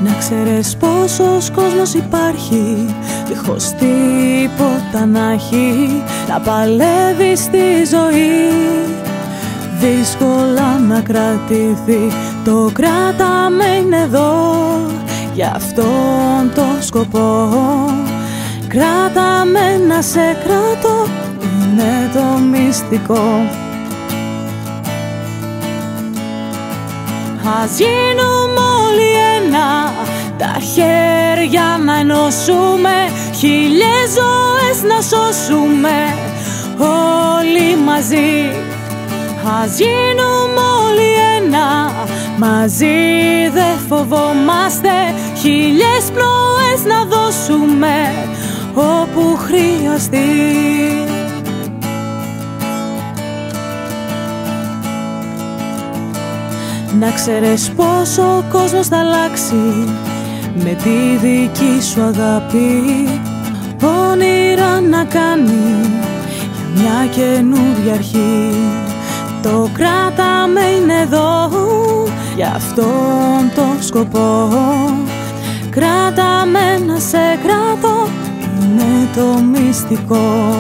Να ξέρεις πόσος κόσμος υπάρχει, δίχως τίποτα να έχει, να παλεύει στη ζωή, δύσκολα να κρατηθεί. Το κράταμε είναι εδώ, για αυτόν τον σκοπό. Κράταμε να σε κρατώ, είναι το μυστικό. Ας γίνουμε όλοι ένα, τα χέρια να ενώσουμε, χίλιες ζωές να σώσουμε όλοι μαζί. Ας γίνουμε όλοι ένα, μαζί δεν φοβόμαστε, χίλιες πνοές να δώσουμε όπου χρειαστεί. Να ξέρεις πόσο ο κόσμος θα αλλάξει με τη δική σου αγάπη, όνειρα να κάνει για μια καινούργια αρχή. Το κράταμε είναι εδώ, για αυτόν τον σκοπό. Κράταμε να σε κρατώ, είναι το μυστικό.